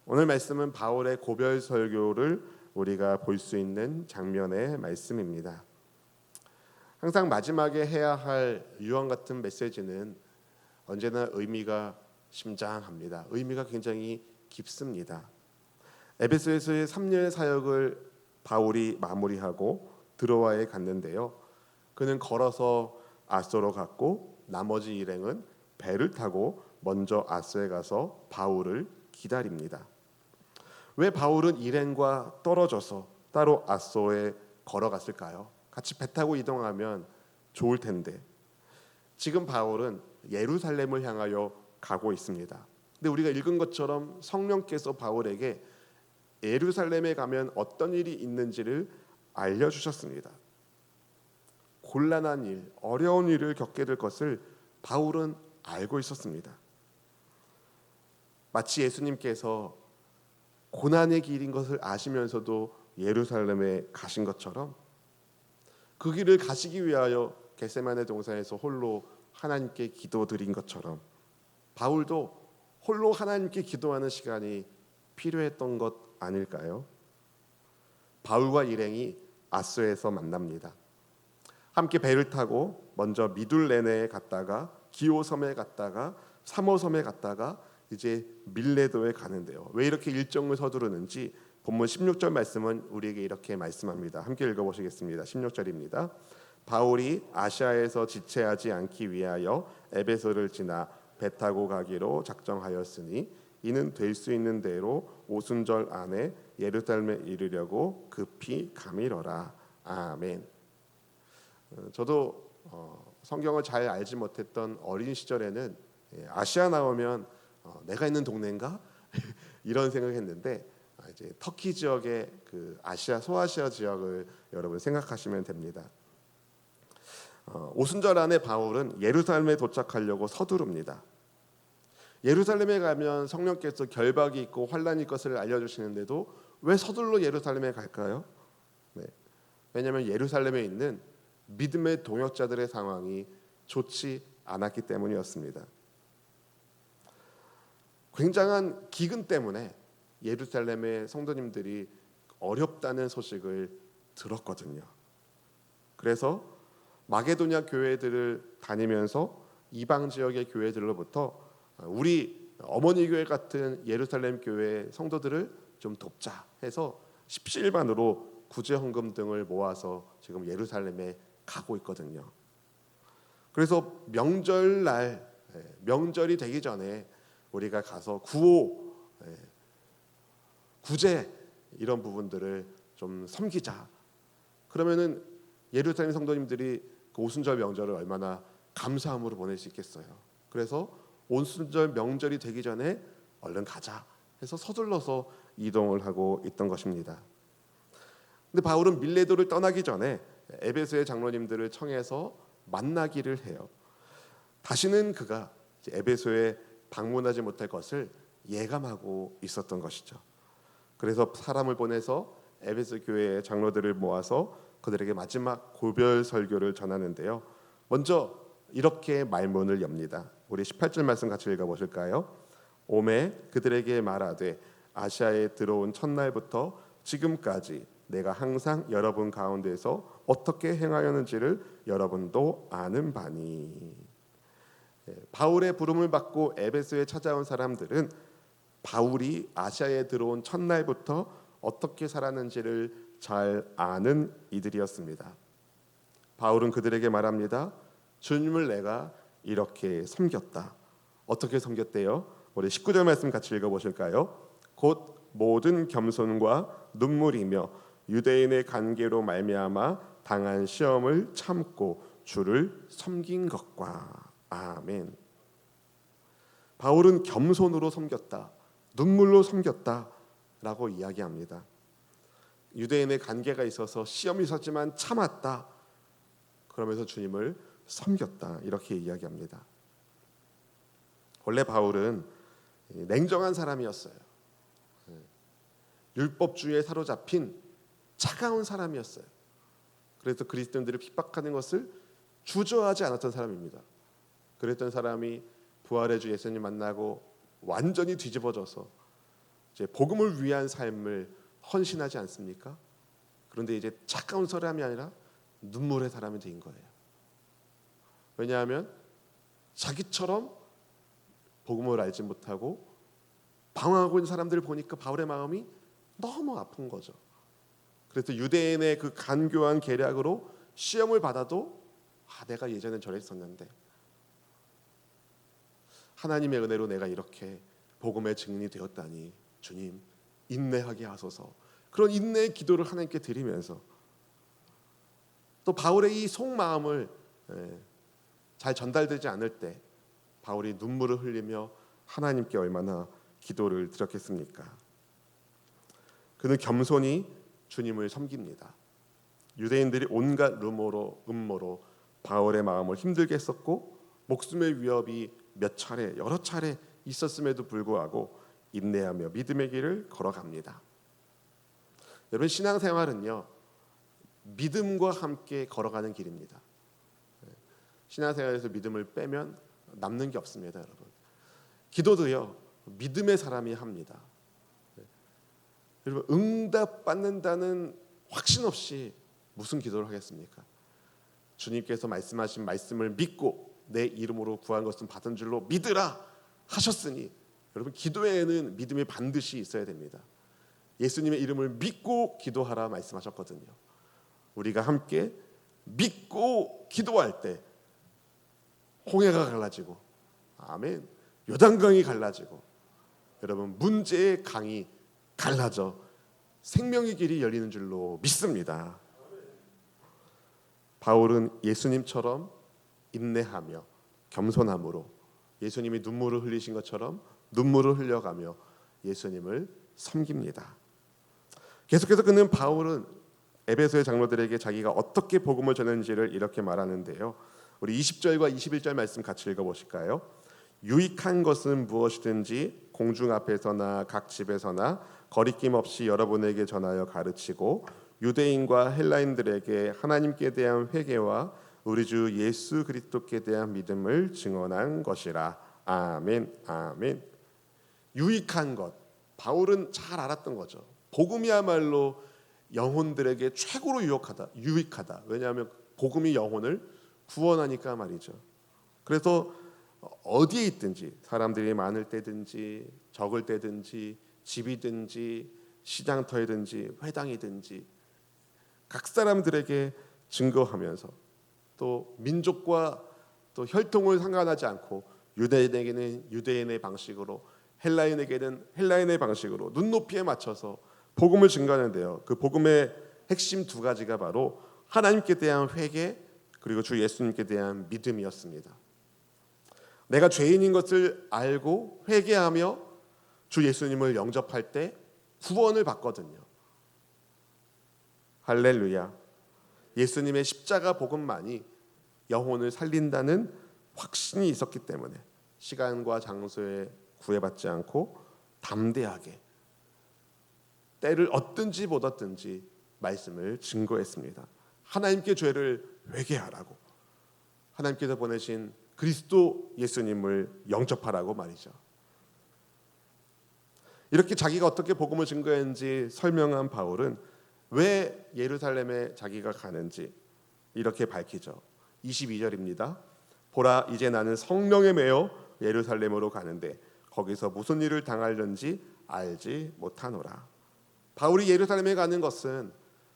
오늘 말씀은 바울의 고별 설교를 우리가 볼 수 있는 장면의 말씀입니다. 항상 마지막에 해야 할 유언 같은 메시지는 언제나 의미가 심장합니다. 의미가 굉장히 깊습니다. 에베소에서의 3년 사역을 바울이 마무리하고 드로아에 갔는데요. 그는 걸어서 아소로 갔고 나머지 일행은 배를 타고 먼저 아소에 가서 바울을 기다립니다. 왜 바울은 일행과 떨어져서 따로 아소에 걸어갔을까요? 같이 배 타고 이동하면 좋을 텐데 지금 바울은 예루살렘을 향하여 가고 있습니다. 근데 우리가 읽은 것처럼 성령께서 바울에게 예루살렘에 가면 어떤 일이 있는지를 알려주셨습니다. 곤란한 일, 어려운 일을 겪게 될 것을 바울은 알고 있었습니다. 마치 예수님께서 고난의 길인 것을 아시면서도 예루살렘에 가신 것처럼 그 길을 가시기 위하여 겟세마네 동산에서 홀로 하나님께 기도드린 것처럼 바울도 홀로 하나님께 기도하는 시간이 필요했던 것 아닐까요? 바울과 일행이 아소에서 만납니다. 함께 배를 타고 먼저 미둘레네에 갔다가 기오섬에 갔다가 사모섬에 갔다가 이제 밀레도에 가는데요. 왜 이렇게 일정을 서두르는지 본문 16절 말씀은 우리에게 이렇게 말씀합니다. 함께 읽어보시겠습니다. 16절입니다. 바울이 아시아에서 지체하지 않기 위하여 에베소를 지나 배 타고 가기로 작정하였으니 이는 될 수 있는 대로 오순절 안에 예루살렘에 이르려고 급히 가미러라. 아멘. 저도 성경을 잘 알지 못했던 어린 시절에는 아시아 나오면 내가 있는 동네인가 이런 생각했는데 이제 터키 지역의 그 아시아 소아시아 지역을 여러분 생각하시면 됩니다. 오순절 안에 바울은 예루살렘에 도착하려고 서두릅니다. 예루살렘에 가면 성령께서 결박이 있고 환란이 있을 것을 알려주시는데도 왜 서둘러 예루살렘에 갈까요? 네. 왜냐하면 예루살렘에 있는 믿음의 동역자들의 상황이 좋지 않았기 때문이었습니다. 굉장한 기근 때문에 예루살렘의 성도님들이 어렵다는 소식을 들었거든요. 그래서 마게도냐 교회들을 다니면서 이방 지역의 교회들로부터 우리 어머니 교회 같은 예루살렘 교회 성도들을 좀 돕자 해서 십시일반으로 구제헌금 등을 모아서 지금 예루살렘에 가고 있거든요. 그래서 명절날 명절이 되기 전에 우리가 가서 구호, 구제 이런 부분들을 좀 섬기자. 그러면은 예루살렘 성도님들이 그 오순절 명절을 얼마나 감사함으로 보낼 수 있겠어요. 그래서 오순절 명절이 되기 전에 얼른 가자 해서 서둘러서 이동을 하고 있던 것입니다. 근데 바울은 밀레도를 떠나기 전에 에베소의 장로님들을 청해서 만나기를 해요. 다시는 그가 에베소에 방문하지 못할 것을 예감하고 있었던 것이죠. 그래서 사람을 보내서 에베소 교회의 장로들을 모아서 그들에게 마지막 고별 설교를 전하는데요. 먼저 이렇게 말문을 엽니다. 우리 18절 말씀 같이 읽어보실까요? 오매 그들에게 말하되 아시아에 들어온 첫날부터 지금까지 내가 항상 여러분 가운데서 어떻게 행하였는지를 여러분도 아는 바니. 바울의 부름을 받고 에베소에 찾아온 사람들은 바울이 아시아에 들어온 첫날부터 어떻게 살았는지를 잘 아는 이들이었습니다. 바울은 그들에게 말합니다. 주님을 내가 이렇게 섬겼다. 어떻게 섬겼대요? 우리 19절 말씀 같이 읽어보실까요? 곧 모든 겸손과 눈물이며 유대인의 관계로 말미암아 당한 시험을 참고 주를 섬긴 것과. 아멘. 바울은 겸손으로 섬겼다. 눈물로 섬겼다라고 이야기합니다. 유대인의 관계가 있어서 시험이 있었지만 참았다. 그러면서 주님을 섬겼다. 이렇게 이야기합니다. 원래 바울은 냉정한 사람이었어요. 율법주의에 사로잡힌 차가운 사람이었어요. 그래서 그리스도인들을 핍박하는 것을 주저하지 않았던 사람입니다. 그랬던 사람이 부활의 주 예수님 만나고 완전히 뒤집어져서 이제 복음을 위한 삶을 헌신하지 않습니까? 그런데 이제 차가운 사람이 아니라 눈물의 사람이 된 거예요. 왜냐하면 자기처럼 복음을 알지 못하고 방황하고 있는 사람들을 보니까 바울의 마음이 너무 아픈 거죠. 그래서 유대인의 그 간교한 계략으로 시험을 받아도 내가 예전엔 저랬었는데 하나님의 은혜로 내가 이렇게 복음의 증인이 되었다니 주님 인내하게 하소서. 그런 인내의 기도를 하나님께 드리면서 또 바울의 이 속마음을 잘 전달되지 않을 때 바울이 눈물을 흘리며 하나님께 얼마나 기도를 드렸겠습니까? 그는 겸손히 주님을 섬깁니다. 유대인들이 온갖 음모로 바울의 마음을 힘들게 했었고 목숨의 위협이 여러 차례 있었음에도 불구하고 인내하며 믿음의 길을 걸어갑니다. 여러분, 신앙생활은요 믿음과 함께 걸어가는 길입니다. 신앙생활에서 믿음을 빼면 남는 게 없습니다, 여러분. 기도도요 믿음의 사람이 합니다. 여러분, 응답 받는다는 확신 없이 무슨 기도를 하겠습니까? 주님께서 말씀하신 말씀을 믿고 내 이름으로 구한 것은 받은 줄로 믿으라 하셨으니, 여러분 기도에는 믿음이 반드시 있어야 됩니다. 예수님의 이름을 믿고 기도하라 말씀하셨거든요. 우리가 함께 믿고 기도할 때 홍해가 갈라지고, 아멘, 요단강이 갈라지고, 여러분 문제의 강이 갈라져 생명의 길이 열리는 줄로 믿습니다. 바울은 예수님처럼 인내하며 겸손함으로 예수님이 눈물을 흘리신 것처럼 눈물을 흘려가며 예수님을 섬깁니다. 계속해서 바울은 에베소의 장로들에게 자기가 어떻게 복음을 전했는지를 이렇게 말하는데요. 우리 20절과 21절 말씀 같이 읽어보실까요? 유익한 것은 무엇이든지 공중 앞에서나 각 집에서나 거리낌 없이 여러분에게 전하여 가르치고 유대인과 헬라인들에게 하나님께 대한 회개와 우리 주 예수 그리스도께 대한 믿음을 증언한 것이라. 아멘, 아멘. 유익한 것, 바울은 잘 알았던 거죠. 복음이야말로 영혼들에게 최고로 유익하다. 왜냐하면 복음이 영혼을 구원하니까 말이죠. 그래서 어디에 있든지, 사람들이 많을 때든지 적을 때든지 집이든지 시장터이든지 회당이든지 각 사람들에게 증거하면서 또 민족과 또 혈통을 상관하지 않고 유대인에게는 유대인의 방식으로, 헬라인에게는 헬라인의 방식으로 눈높이에 맞춰서 복음을 증거하는데요. 그 복음의 핵심 두 가지가 바로 하나님께 대한 회개 그리고 주 예수님께 대한 믿음이었습니다. 내가 죄인인 것을 알고 회개하며 주 예수님을 영접할 때 구원을 받거든요. 할렐루야. 예수님의 십자가 복음만이 영혼을 살린다는 확신이 있었기 때문에 시간과 장소에 구애받지 않고 담대하게 때를 얻든지 못 얻든지 말씀을 증거했습니다. 하나님께 죄를 회개하라고, 하나님께서 보내신 그리스도 예수님을 영접하라고 말이죠. 이렇게 자기가 어떻게 복음을 증거했는지 설명한 바울은 왜 예루살렘에 자기가 가는지 이렇게 밝히죠. 22절입니다. 보라, 이제 나는 성령에 매여 예루살렘으로 가는데 거기서 무슨 일을 당하려는지 알지 못하노라. 바울이 예루살렘에 가는 것은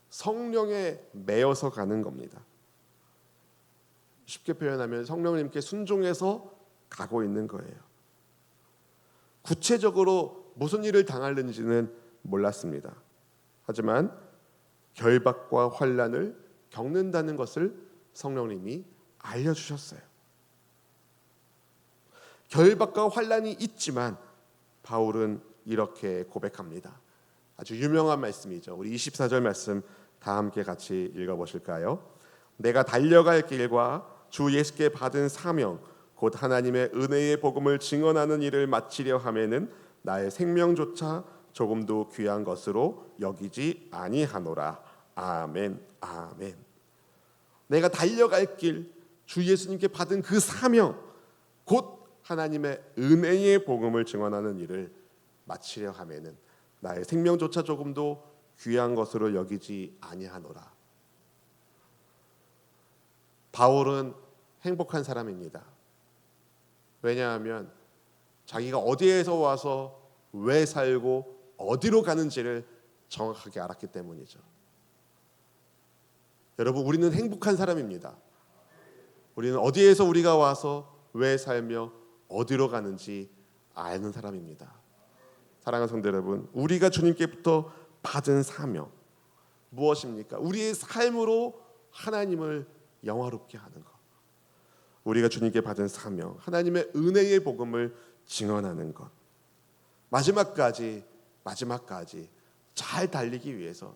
성령에 매여서 가는 겁니다. 쉽게 표현하면 성령님께 순종해서 가고 있는 거예요. 구체적으로 무슨 일을 당하는지는 몰랐습니다. 하지만 결박과 환난을 겪는다는 것을 성령님이 알려주셨어요. 결박과 환난이 있지만 바울은 이렇게 고백합니다. 아주 유명한 말씀이죠. 우리 24절 말씀 다 함께 같이 읽어보실까요? 내가 달려갈 길과 주 예수께 받은 사명 곧 하나님의 은혜의 복음을 증언하는 일을 마치려 하면은 나의 생명조차 조금도 귀한 것으로 여기지 아니하노라. 아멘, 아멘. 내가 달려갈 길, 주 예수님께 받은 그 사명 곧 하나님의 은혜의 복음을 증언하는 일을 마치려 하면은 나의 생명조차 조금도 귀한 것으로 여기지 아니하노라. 바울은 행복한 사람입니다. 왜냐하면 자기가 어디에서 와서 왜 살고 어디로 가는지를 정확하게 알았기 때문이죠. 여러분, 우리는 행복한 사람입니다. 우리는 어디에서 우리가 와서 왜 살며 어디로 가는지 아는 사람입니다. 사랑하는 성도 여러분, 우리가 주님께부터 받은 사명 무엇입니까? 우리의 삶으로 하나님을 영화롭게 하는 것. 우리가 주님께 받은 사명, 하나님의 은혜의 복음을 증언하는 것. 마지막까지 잘 달리기 위해서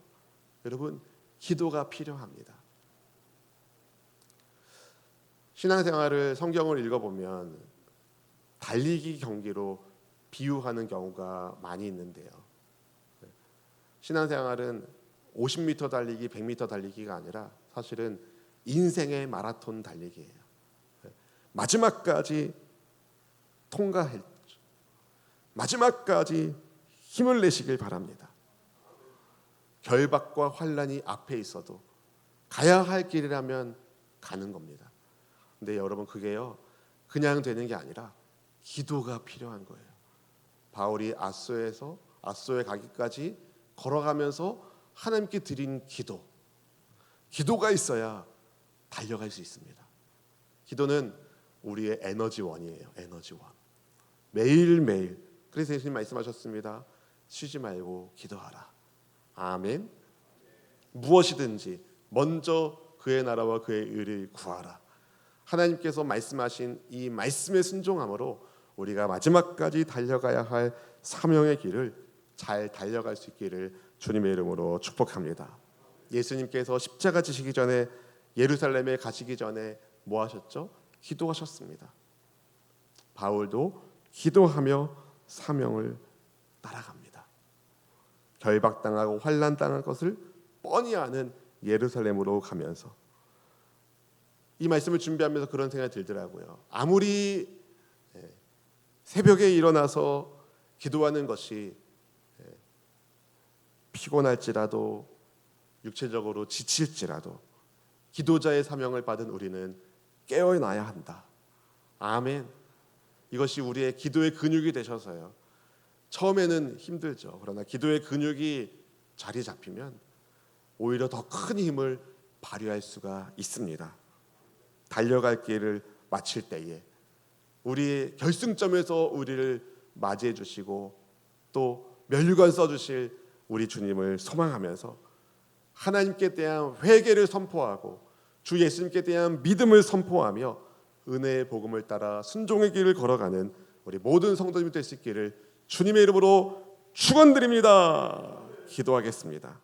여러분, 기도가 필요합니다. 신앙생활을 성경을 읽어보면 달리기 경기로 비유하는 경우가 많이 있는데요. 신앙생활은 50m 달리기, 100m 달리기가 아니라 사실은 인생의 마라톤 달리기예요. 마지막까지 통과할, 마지막까지 힘을 내시길 바랍니다. 결박과 환란이 앞에 있어도 가야 할 길이라면 가는 겁니다. 근데 여러분, 그게요 그냥 되는 게 아니라 기도가 필요한 거예요. 바울이 아소에 가기까지 걸어가면서 하나님께 드린 기도가 있어야 달려갈 수 있습니다. 기도는 우리의 에너지원이에요. 에너지원. 매일매일. 그래서 예수님 말씀하셨습니다. 쉬지 말고 기도하라. 아멘. 무엇이든지 먼저 그의 나라와 그의 의를 구하라. 하나님께서 말씀하신 이 말씀에 순종함으로 우리가 마지막까지 달려가야 할 사명의 길을 잘 달려갈 수 있기를 주님의 이름으로 축복합니다. 예수님께서 십자가 지시기 전에, 예루살렘에 가시기 전에 뭐 하셨죠? 기도하셨습니다. 바울도 기도하며 사명을 따라갑니다. 결박당하고 환난당할 것을 뻔히 아는 예루살렘으로 가면서 이 말씀을 준비하면서 그런 생각이 들더라고요. 아무리 새벽에 일어나서 기도하는 것이 피곤할지라도 육체적으로 지칠지라도 기도자의 사명을 받은 우리는 깨어나야 한다. 아멘. 이것이 우리의 기도의 근육이 되셔서요. 처음에는 힘들죠. 그러나 기도의 근육이 자리 잡히면 오히려 더 큰 힘을 발휘할 수가 있습니다. 달려갈 길을 마칠 때에 우리의 결승점에서 우리를 맞이해 주시고 또 면류관 써주실 우리 주님을 소망하면서 하나님께 대한 회개를 선포하고 주 예수님께 대한 믿음을 선포하며 은혜의 복음을 따라 순종의 길을 걸어가는 우리 모든 성도님이 될 수 있기를 주님의 이름으로 축원드립니다. 기도하겠습니다.